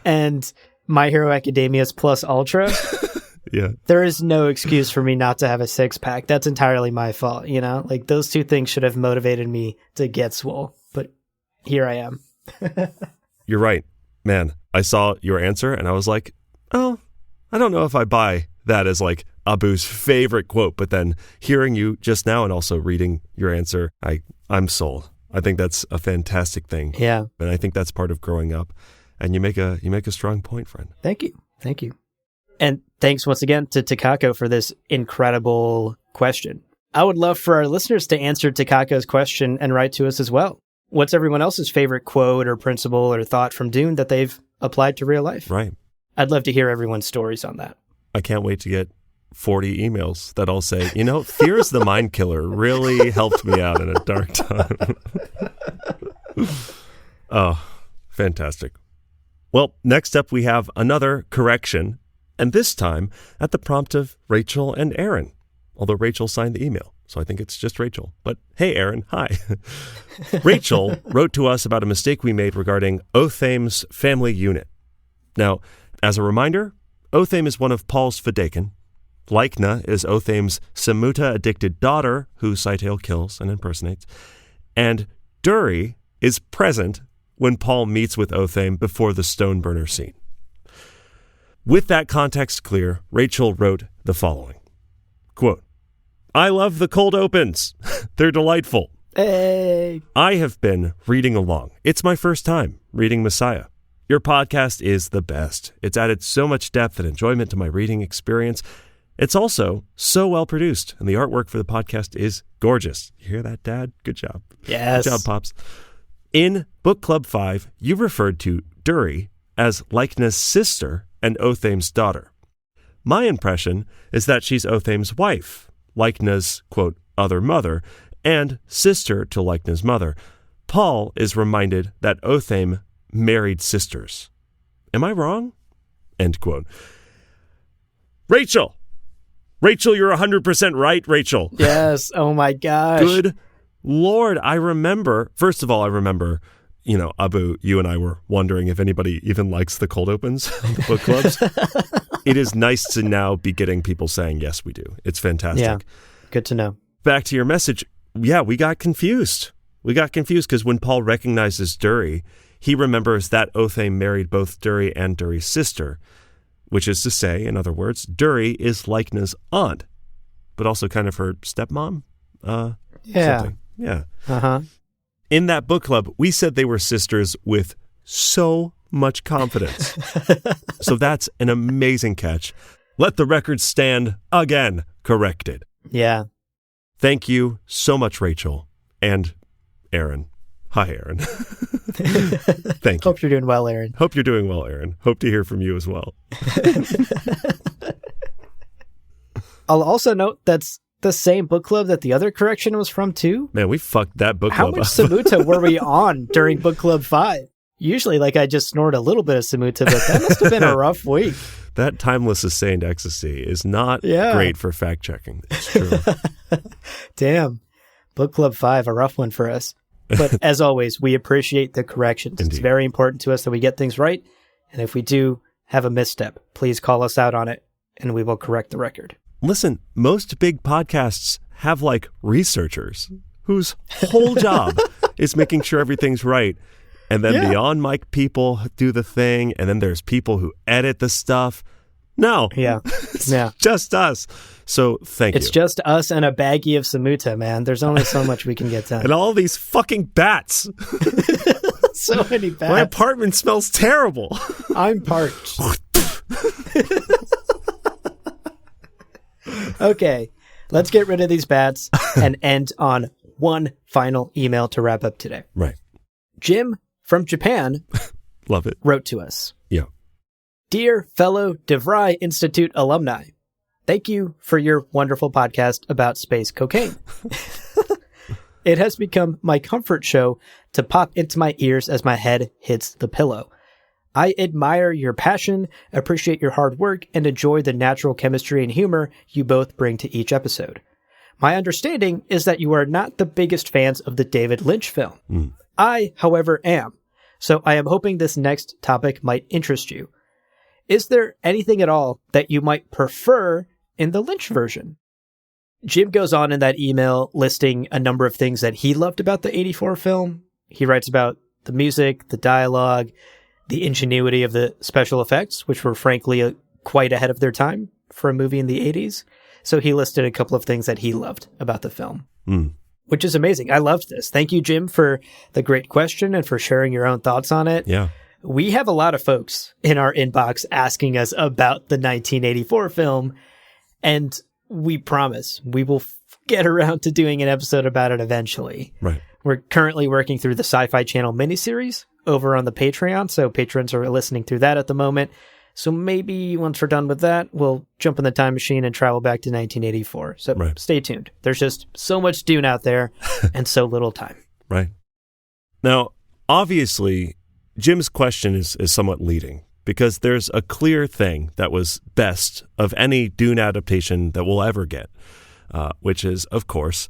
and My Hero Academia's Plus Ultra, yeah, there is no excuse for me not to have a 6-pack. That's entirely my fault, you know? Like, those two things should have motivated me to get swole. But here I am. You're right. Man, I saw your answer and I was like, oh, I don't know if I buy that as like Abu's favorite quote, but then hearing you just now and also reading your answer, I'm sold. I think that's a fantastic thing. Yeah. And I think that's part of growing up. And you make a strong point, friend. Thank you. Thank you. And thanks once again to Takako for this incredible question. I would love for our listeners to answer Takako's question and write to us as well. What's everyone else's favorite quote or principle or thought from Dune that they've applied to real life? Right. I'd love to hear everyone's stories on that. I can't wait to get 40 emails that all say, you know, Fear is the Mind Killer really helped me out in a dark time. Oh, fantastic. Well, next up we have another correction, and this time at the prompt of Rachel and Aaron, although Rachel signed the email, so I think it's just Rachel. But hey, Aaron, hi. Rachel wrote to us about a mistake we made regarding Othame's family unit. Now, as a reminder, Othame is one of Paul's Fedaykin. Lychna is Othame's Samuta-addicted daughter, who Scytale kills and impersonates. And Duri is present when Paul meets with Othame before the stone burner scene. With that context clear, Rachel wrote the following. Quote, I love the cold opens. They're delightful. Hey! I have been reading along. It's my first time reading Messiah. Your podcast is the best. It's added so much depth and enjoyment to my reading experience. It's also so well produced, and the artwork for the podcast is gorgeous. You hear that, Dad? Good job. Yes. Good job, Pops. In Book Club 5, you referred to Duri as Lychna's sister and Othame's daughter. My impression is that she's Othame's wife, Lychna's, quote, other mother, and sister to Lychna's mother. Paul is reminded that Othame married sisters. Am I wrong? End quote. Rachel, you're 100% right, Rachel. Yes. Oh my gosh. Good Lord. I remember, first of all, you know, Abu, you and I were wondering if anybody even likes the cold opens on the book clubs. It is nice to now be getting people saying, yes, we do. It's fantastic. Yeah. Good to know. Back to your message. Yeah, we got confused. Because when Paul recognizes Duri, he remembers that Othame married both Duri and Duri's sister, which is to say, in other words, Duri is Lychna's aunt, but also kind of her stepmom. Yeah. Something. Yeah. Uh-huh. In that book club, we said they were sisters with so much confidence. So that's an amazing catch. Let the record stand again corrected. Yeah. Thank you so much, Rachel and Aaron. Hi, Aaron. Thank you. Hope you're doing well, Aaron. Hope you're doing well, Aaron. Hope to hear from you as well. I'll also note that's the same book club that the other correction was from, too. Man, we fucked that book How club much up. Samuta were we on during book club 5? Usually, I just snort a little bit of Samuta, but that must have been a rough week. That timeless sustained ecstasy is not great for fact checking. It's true. Damn. Book club 5, a rough one for us. But as always, we appreciate the corrections. Indeed. It's very important to us that we get things right. And if we do have a misstep, please call us out on it and we will correct the record. Listen, most big podcasts have researchers whose whole job is making sure everything's right. And then the on-mic people do the thing. And then there's people who edit the stuff. No. Yeah. It's just us. So thank you. It's just us and a baggie of Samuta, man. There's only so much we can get done. And all these fucking bats. So many bats. My apartment smells terrible. I'm parched. Okay, let's get rid of these bats and end on one final email to wrap up today. Right. Jim from Japan Love it. wrote to us. Yeah. Dear fellow DeVry Institute alumni, thank you for your wonderful podcast about space cocaine. It has become my comfort show to pop into my ears as my head hits the pillow. I admire your passion, appreciate your hard work, and enjoy the natural chemistry and humor you both bring to each episode. My understanding is that you are not the biggest fans of the David Lynch film. I, however, am. So I am hoping this next topic might interest you. Is there anything at all that you might prefer in the Lynch version? Jim goes on in that email listing a number of things that he loved about the 84 film. He writes about the music, the dialogue, the ingenuity of the special effects, which were frankly quite ahead of their time for a movie in the 80s. So he listed a couple of things that he loved about the film, which is amazing. I loved this. Thank you, Jim, for the great question and for sharing your own thoughts on it. Yeah. We have a lot of folks in our inbox asking us about the 1984 film, and we promise we will get around to doing an episode about it eventually. Right. We're currently working through the Sci-Fi Channel miniseries over on the Patreon, so patrons are listening through that at the moment. So maybe once we're done with that, we'll jump in the time machine and travel back to 1984. So Stay tuned. There's just so much Dune out there and so little time. Right. Now, obviously, Jim's question is somewhat leading because there's a clear thing that was best of any Dune adaptation that we'll ever get, which is, of course,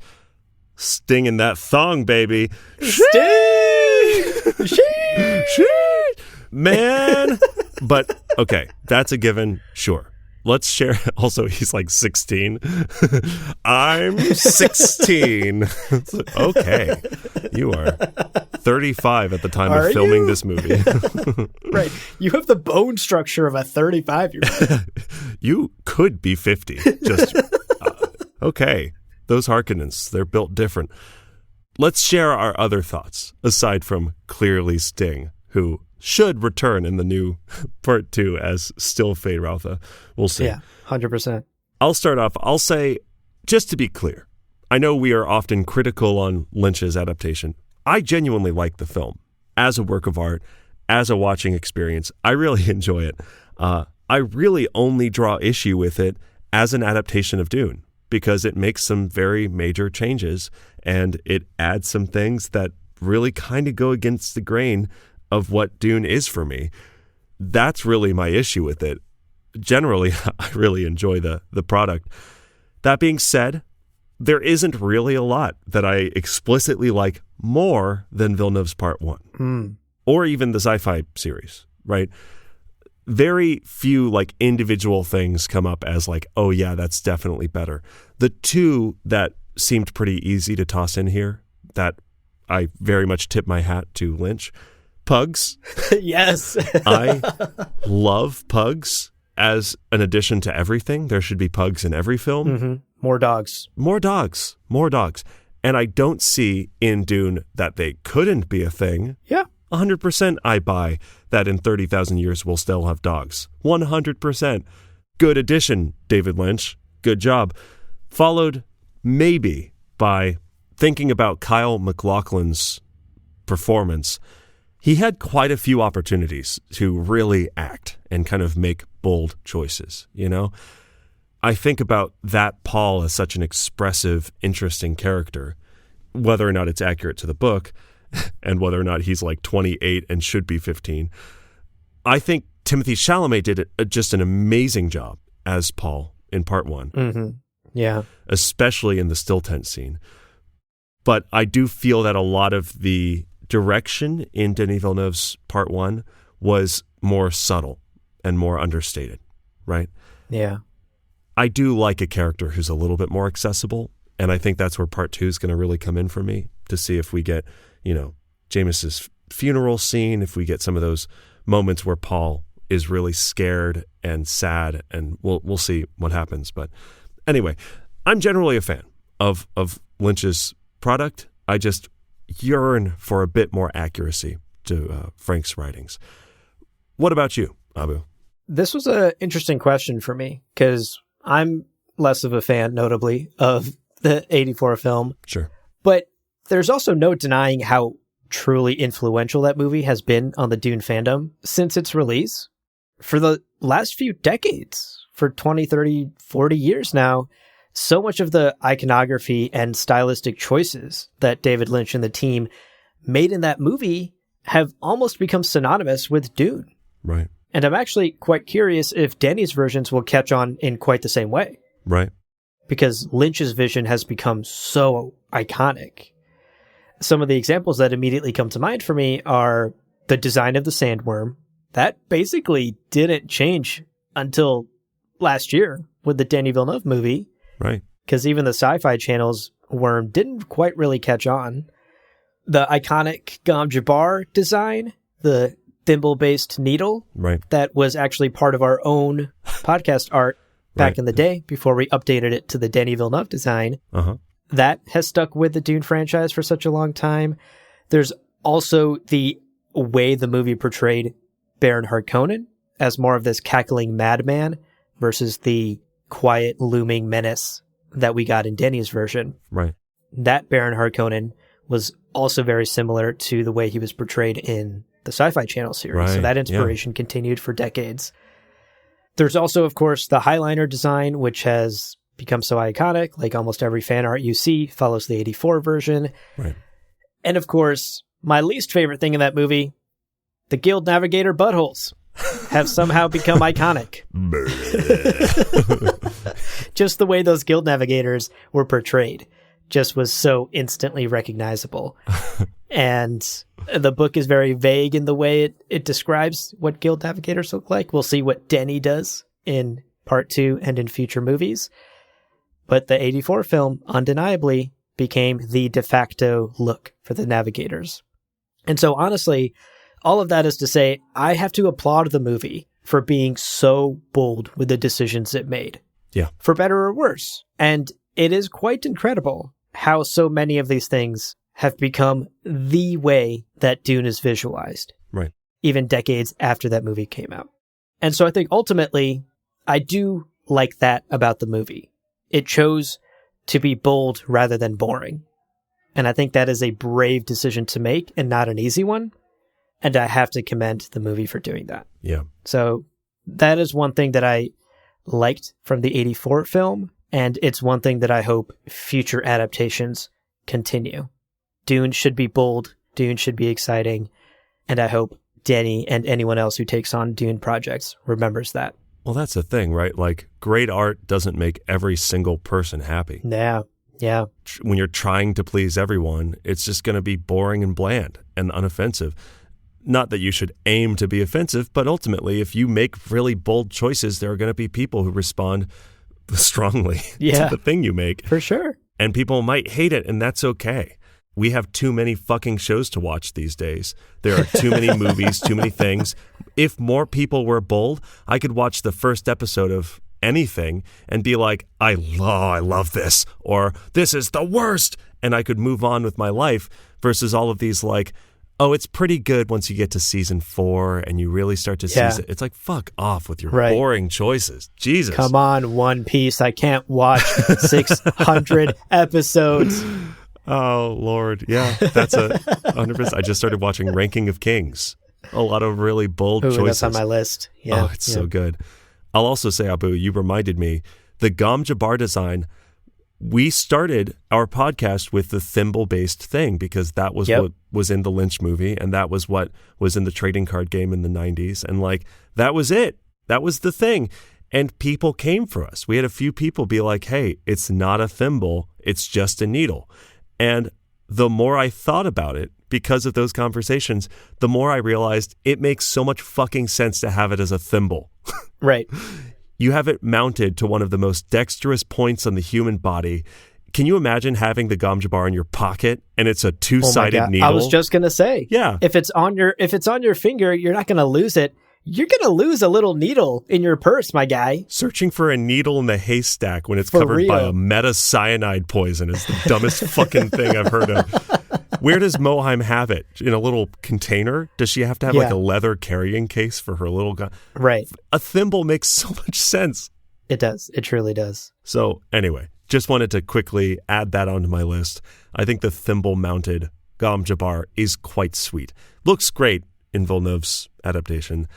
Sting in that thong, baby. Sting! Man! But, okay, that's a given, sure. Let's share. Also, he's like 16. I'm 16. Okay. You are 35 at the time of filming this movie. Right. You have the bone structure of a 35-year-old. You could be 50. Just, okay. Those Harkonnens, they're built different. Let's share our other thoughts, aside from clearly Sting, who should return in the new part 2 as still Feyd-Rautha. We'll see. Yeah, 100%. I'll start off. I'll say, just to be clear, I know we are often critical on Lynch's adaptation. I genuinely like the film as a work of art, as a watching experience. I really enjoy it. I really only draw issue with it as an adaptation of Dune because it makes some very major changes and it adds some things that really kind of go against the grain of what Dune is for me. That's really my issue with it. Generally, I really enjoy the product. That being said, there isn't really a lot that I explicitly like more than Villeneuve's Part 1 or even the sci-fi series, right? Very few like individual things come up as like, oh yeah, that's definitely better. The two that seemed pretty easy to toss in here that I very much tip my hat to Lynch. Pugs. Yes. I love pugs as an addition to everything. There should be pugs in every film. Mm-hmm. More dogs. More dogs. More dogs. And I don't see in Dune that they couldn't be a thing. Yeah. 100% I buy that in 30,000 years we'll still have dogs. 100%. Good addition, David Lynch. Good job. Followed maybe by thinking about Kyle MacLachlan's performance. He had quite a few opportunities to really act and kind of make bold choices, you know? I think about that Paul as such an expressive, interesting character, whether or not it's accurate to the book and whether or not he's like 28 and should be 15. I think Timothée Chalamet did just an amazing job as Paul in Part 1. Mm-hmm. Yeah. Especially in the still tent scene. But I do feel that a lot of the direction in Denis Villeneuve's Part 1 was more subtle and more understated, right? Yeah. I do like a character who's a little bit more accessible, and I think that's where Part 2 is going to really come in for me, to see if we get, you know, James's funeral scene, if we get some of those moments where Paul is really scared and sad, and we'll see what happens. But anyway, I'm generally a fan of Lynch's product. I just yearn for a bit more accuracy to Frank's writings. What about you, Abu? This was an interesting question for me because I'm less of a fan, notably, of the 84 film. Sure. But there's also no denying how truly influential that movie has been on the Dune fandom since its release. For the last few decades, for 20, 30, 40 years now, so much of the iconography and stylistic choices that David Lynch and the team made in that movie have almost become synonymous with Dune. Right. And I'm actually quite curious if Danny's versions will catch on in quite the same way. Right. Because Lynch's vision has become so iconic. Some of the examples that immediately come to mind for me are the design of the sandworm. That basically didn't change until last year with the Denis Villeneuve movie. Right. Because even the Sci-Fi Channel's worm didn't quite really catch on. The iconic Gom Jabbar design, the thimble-based needle, right, that was actually part of our own podcast art back in the day before we updated it to the Denis Villeneuve design. That has stuck with the Dune franchise for such a long time. There's also the way the movie portrayed Baron Harkonnen as more of this cackling madman versus the quiet, looming menace that we got in Denis' version. Right. That Baron Harkonnen was also very similar to the way he was portrayed in the Sci-Fi Channel series. Right. So that inspiration continued for decades. There's also, of course, the Highliner design, which has become so iconic. Like almost every fan art you see follows the 84 version. Right. And of course, my least favorite thing in that movie, the Guild Navigator buttholes have somehow become iconic. Just the way those Guild Navigators were portrayed just was so instantly recognizable. And the book is very vague in the way it describes what Guild Navigators look like. We'll see what Denny does in part 2 and in future movies. But the 84 film undeniably became the de facto look for the Navigators. And so honestly, all of that is to say, I have to applaud the movie for being so bold with the decisions it made. Yeah. For better or worse. And it is quite incredible how so many of these things have become the way that Dune is visualized. Right. Even decades after that movie came out. And so I think ultimately, I do like that about the movie. It chose to be bold rather than boring. And I think that is a brave decision to make and not an easy one. And I have to commend the movie for doing that. Yeah. So that is one thing that I liked from the 84 film. And it's one thing that I hope future adaptations continue. Dune should be bold. Dune should be exciting. And I hope Denny and anyone else who takes on Dune projects remembers that. Well, that's the thing, right? Like, great art doesn't make every single person happy. Yeah. Yeah. When you're trying to please everyone, it's just going to be boring and bland and unoffensive. Not that you should aim to be offensive, but ultimately, if you make really bold choices, there are going to be people who respond strongly to the thing you make. For sure. And people might hate it, and that's okay. We have too many fucking shows to watch these days. There are too many movies, too many things. If more people were bold, I could watch the first episode of anything and be like, I love this, or this is the worst, and I could move on with my life versus all of these like, oh, it's pretty good once you get to season 4 and you really start to see it. It's like, fuck off with your boring choices. Jesus. Come on, One Piece. I can't watch 600 episodes. Oh, Lord. Yeah, that's 100%. I just started watching Ranking of Kings. A lot of really bold choices. That's on my list. Yeah. Oh, it's so good. I'll also say, Abu, you reminded me, the Gom Jabbar design, we started our podcast with the thimble-based thing because that was what was in the Lynch movie, and that was what was in the trading card game in the 90s. And like, that was it. That was the thing. And people came for us. We had a few people be like, hey, it's not a thimble. It's just a needle. And the more I thought about it, because of those conversations, the more I realized it makes so much fucking sense to have it as a thimble. Right. You have it mounted to one of the most dexterous points on the human body. can you imagine having the Gom Jabbar in your pocket and it's a two-sided needle? I was just going to say, yeah. If it's on your finger, you're not going to lose it. You're going to lose a little needle in your purse, my guy. Searching for a needle in the haystack when it's For covered real. by a meta-cyanide poison is the dumbest fucking thing I've heard of. Where does Moheim have it? In a little container? Does she have to have like a leather carrying case for her little gun? Right. A thimble makes so much sense. It does. It truly does. So anyway, just wanted to quickly add that onto my list. I think the thimble-mounted Gom Jabbar is quite sweet. Looks great in Villeneuve's adaptation.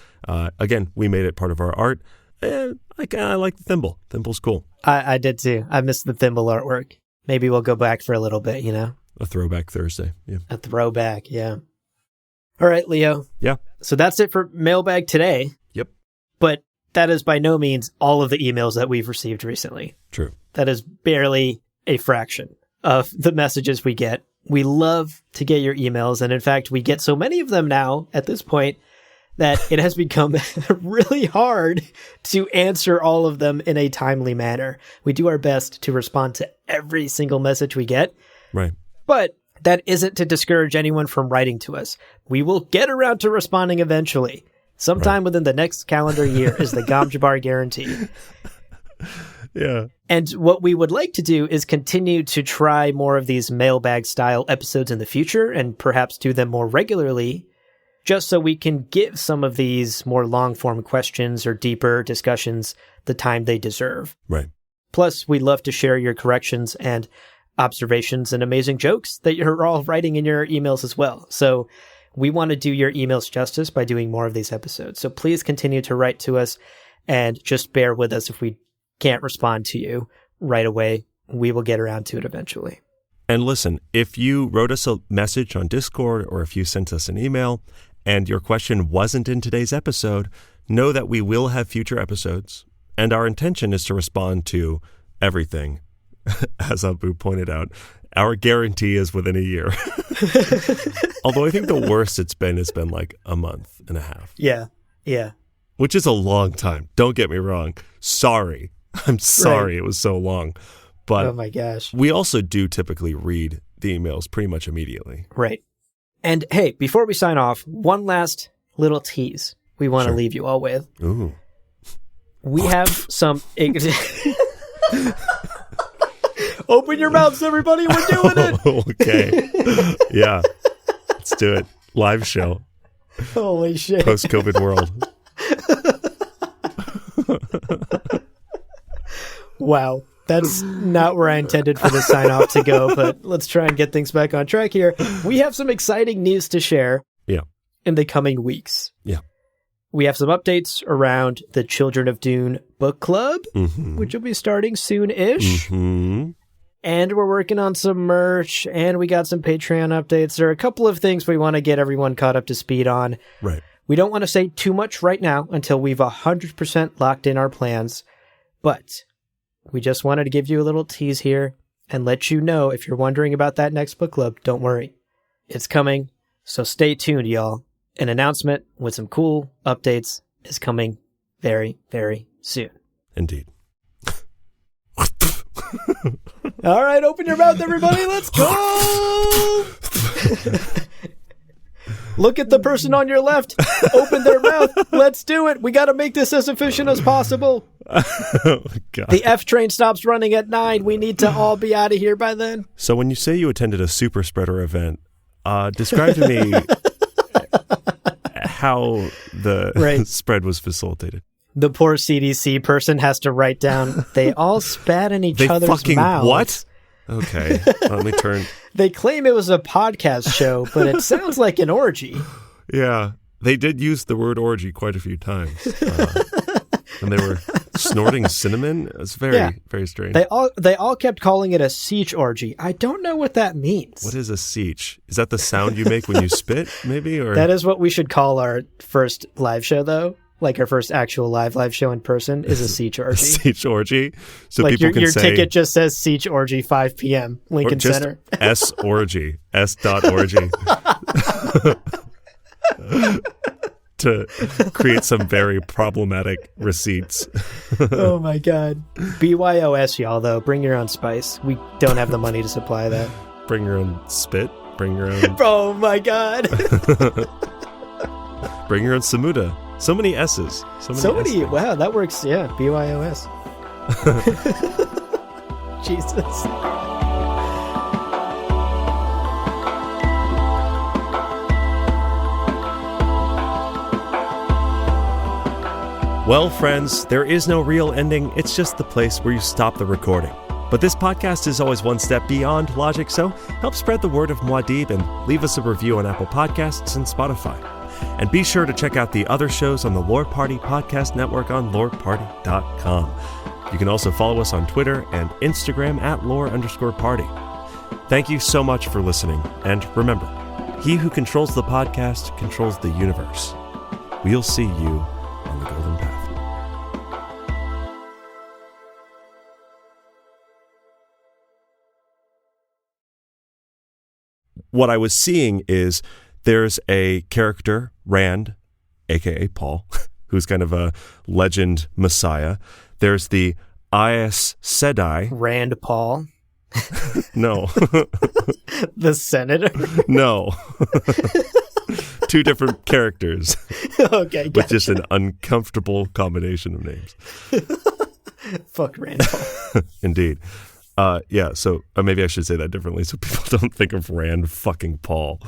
Again, we made it part of our art. I like the thimble. Thimble's cool. I did too. I missed the thimble artwork. Maybe we'll go back for a little bit, A throwback Thursday. Yeah. A throwback, yeah. All right, Leo. Yeah. So that's it for Mailbag today. Yep. But that is by no means all of the emails that we've received recently. True. That is barely a fraction of the messages we get. We love to get your emails. And in fact, we get so many of them now at this point that it has become really hard to answer all of them in a timely manner. We do our best to respond to every single message we get. Right. But that isn't to discourage anyone from writing to us. We will get around to responding eventually. Sometime within the next calendar year is the Gom Jabbar guarantee. Yeah. And what we would like to do is continue to try more of these mailbag style episodes in the future and perhaps do them more regularly, just so we can give some of these more long form questions or deeper discussions the time they deserve. Right. Plus, we love to share your corrections and observations and amazing jokes that you're all writing in your emails as well. So we want to do your emails justice by doing more of these episodes. So please continue to write to us and just bear with us if we can't respond to you right away. We will get around to it eventually. And listen, if you wrote us a message on Discord or if you sent us an email and your question wasn't in today's episode, know that we will have future episodes. And our intention is to respond to everything. As Abu pointed out, our guarantee is within a year. Although I think the worst it's been has been like a month and a half. Yeah. Yeah. Which is a long time. Don't get me wrong. Sorry. I'm sorry it was so long. But oh my gosh. We also do typically read the emails pretty much immediately. Right. And hey, before we sign off, one last little tease we want to leave you all with. Ooh. We have some... Open your mouths, everybody. We're doing it. Okay. Yeah. Let's do it. Live show. Holy shit. Post-COVID world. Wow. That's not where I intended for the sign off to go, but let's try and get things back on track here. We have some exciting news to share in the coming weeks. Yeah. We have some updates around the Children of Dune book club, which will be starting soon-ish. Mm-hmm. And we're working on some merch, and we got some Patreon updates. There are a couple of things we want to get everyone caught up to speed on. Right. We don't want to say too much right now until we've 100% locked in our plans, but we just wanted to give you a little tease here and let you know if you're wondering about that next book club, don't worry. It's coming, so stay tuned, y'all. An announcement with some cool updates is coming very, very soon. Indeed. All right, open your mouth, everybody. Let's go. Look at the person on your left. Open their mouth. Let's do it. We got to make this as efficient as possible. Oh, God. The F train stops running at 9. We need to all be out of here by then. So when you say you attended a super spreader event, describe to me how the spread was facilitated. The poor CDC person has to write down, they all spat in each other's fucking mouths. What? Okay, let me turn. They claim it was a podcast show, but it sounds like an orgy. Yeah, they did use the word orgy quite a few times. And they were snorting cinnamon. It was very strange. They all kept calling it a siege orgy. I don't know what that means. What is a siege? Is that the sound you make when you spit, maybe? Or that is what we should call our first live show, though. Like our first actual live show in person is a siege orgy. Siege orgy. So like people can your say ticket just says siege orgy 5 p.m. Lincoln just Center. S orgy. S.orgy. to create some very problematic receipts. Oh my God. BYOS, y'all, though. Bring your own spice. We don't have the money to supply that. Bring your own spit. Bring your own... Oh my God. Bring your own Samuda. So many S's. So many. Wow, that works. Yeah, BYOS. Jesus. Well, friends, there is no real ending. It's just the place where you stop the recording. But this podcast is always one step beyond logic, so help spread the word of Muad'Dib and leave us a review on Apple Podcasts and Spotify. And be sure to check out the other shows on the Lore Party Podcast Network on loreparty.com. You can also follow us on Twitter and Instagram at lore_party. Thank you so much for listening, and remember, he who controls the podcast controls the universe. We'll see you on the Golden Path. What I was seeing is there's a character, Rand, aka Paul, who's kind of a legend messiah. There's the Aes Sedai. Rand Paul. No. The senator. No. Two different characters. Okay, gotcha. With just an uncomfortable combination of names. Fuck Rand Paul. Indeed. Yeah, so maybe I should say that differently so people don't think of Rand fucking Paul.